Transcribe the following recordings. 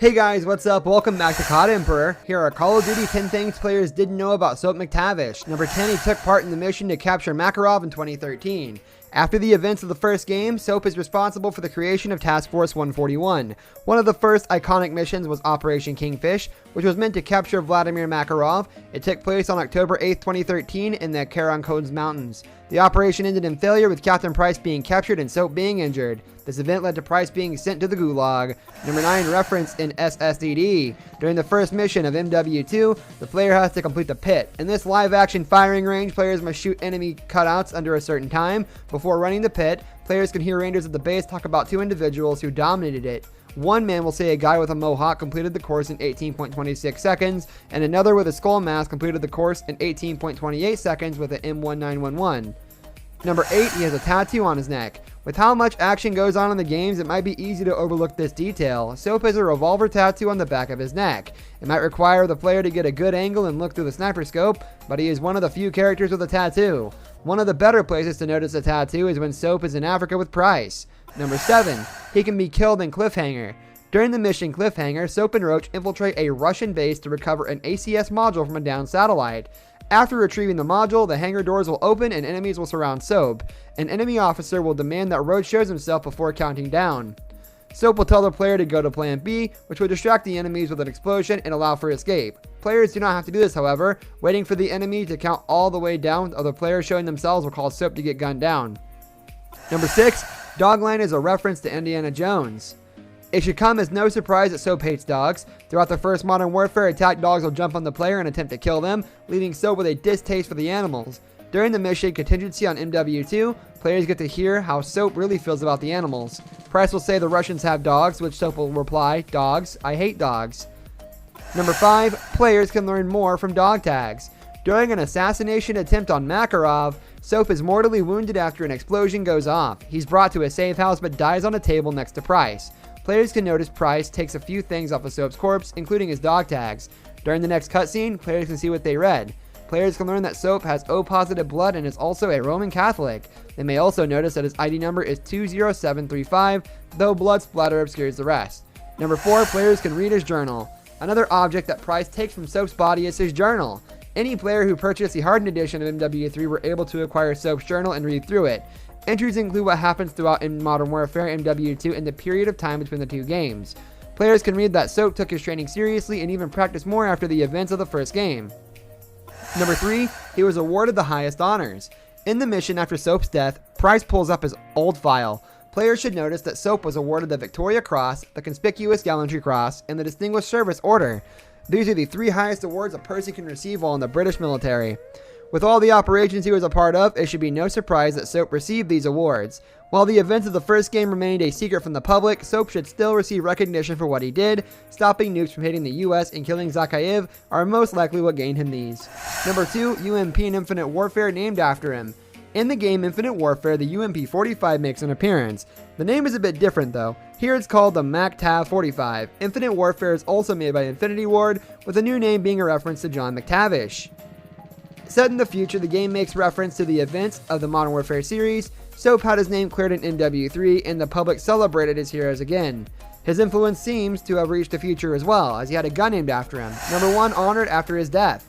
Hey guys, what's up? Welcome back to COD Emperor. Here are Call of Duty 10 things players didn't know about Soap MACTAVISH. Number 10, he took part in the mission to capture Makarov in 2013. After the events of the first game, Soap is responsible for the creation of Task Force 141. One of the first iconic missions was Operation Kingfish, which was meant to capture Vladimir Makarov. It took place on October 8, 2013 in the Karakones Mountains. The operation ended in failure, with Captain Price being captured and Soap being injured. This event led to Price being sent to the Gulag. Number 9, reference in SSDD. During the first mission of MW2, the player has to complete the pit. In this live-action firing range, players must shoot enemy cutouts under a certain time. Before running the pit, players can hear rangers at the base talk about two individuals who dominated it. One man will say a guy with a mohawk completed the course in 18.26 seconds, and another with a skull mask completed the course in 18.28 seconds with an M1911. Number 8, he has a tattoo on his neck. With how much action goes on in the games, it might be easy to overlook this detail. Soap has a revolver tattoo on the back of his neck. It might require the player to get a good angle and look through the sniper scope, but he is one of the few characters with a tattoo. One of the better places to notice a tattoo is when Soap is in Africa with Price. Number 7, he can be killed in Cliffhanger. During the mission Cliffhanger, Soap and Roach infiltrate a Russian base to recover an ACS module from a downed satellite. After retrieving the module, the hangar doors will open and enemies will surround Soap. An enemy officer will demand that Roach shows himself before counting down. Soap will tell the player to go to plan B, which will distract the enemies with an explosion and allow for escape. Players do not have to do this, however. Waiting for the enemy to count all the way down with other players showing themselves will cause Soap to get gunned down. Number 6, Dogland is a reference to Indiana Jones. It should come as no surprise that Soap hates dogs. Throughout the first Modern Warfare, attack dogs will jump on the player and attempt to kill them, leaving Soap with a distaste for the animals. During the mission Contingency on MW2, players get to hear how Soap really feels about the animals. Price will say the Russians have dogs, which Soap will reply, "Dogs, I hate dogs." Number 5, players can learn more from dog tags. During an assassination attempt on Makarov, Soap is mortally wounded after an explosion goes off. He's brought to a safe house but dies on a table next to Price. Players can notice Price takes a few things off of Soap's corpse, including his dog tags. During the next cutscene, players can see what they read. Players can learn that Soap has O-positive blood and is also a Roman Catholic. They may also notice that his ID number is 20735, though blood splatter obscures the rest. Number 4, players can read his journal. Another object that Price takes from Soap's body is his journal. Any player who purchased the hardened edition of MW3 were able to acquire Soap's journal and read through it. Entries include what happens throughout in Modern Warfare MW2 and the period of time between the two games. Players can read that Soap took his training seriously and even practiced more after the events of the first game. Number 3, he was awarded the highest honors. In the mission after Soap's death, Price pulls up his old file. Players should notice that Soap was awarded the Victoria Cross, the Conspicuous Gallantry Cross, and the Distinguished Service Order. These are the 3 highest awards a person can receive while in the British military. With all the operations he was a part of, it should be no surprise that Soap received these awards. While the events of the first game remained a secret from the public, Soap should still receive recognition for what he did. Stopping nukes from hitting the US and killing Zakhaev are most likely what gained him these. Number 2, UMP Infinite Warfare named after him. In the game Infinite Warfare, the UMP 45 makes an appearance. The name is a bit different though. Here it's called the MacTav 45. Infinite Warfare is also made by Infinity Ward, with the new name being a reference to John MacTavish. Set in the future, the game makes reference to the events of the Modern Warfare series. Soap had his name cleared in MW3, and the public celebrated his heroes again. His influence seems to have reached the future as well, as he had a gun named after him. Number 1, honored after his death.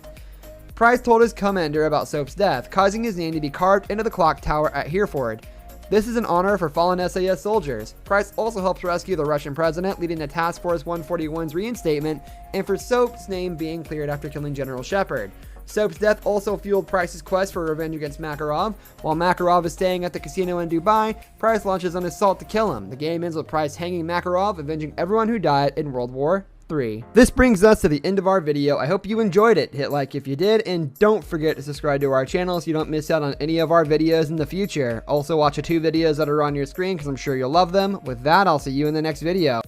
Price told his commander about Soap's death, causing his name to be carved into the clock tower at Hereford. This is an honor for fallen SAS soldiers. Price also helps rescue the Russian president, leading to Task Force 141's reinstatement, and for Soap's name being cleared after killing General Shepard. Soap's death also fueled Price's quest for revenge against Makarov. While Makarov is staying at the casino in Dubai, Price launches an assault to kill him. The game ends with Price hanging Makarov, avenging everyone who died in World War III. This brings us to the end of our video. I hope you enjoyed it. Hit like if you did, and don't forget to subscribe to our channel so you don't miss out on any of our videos in the future. Also watch the 2 videos that are on your screen because I'm sure you'll love them. With that, I'll see you in the next video.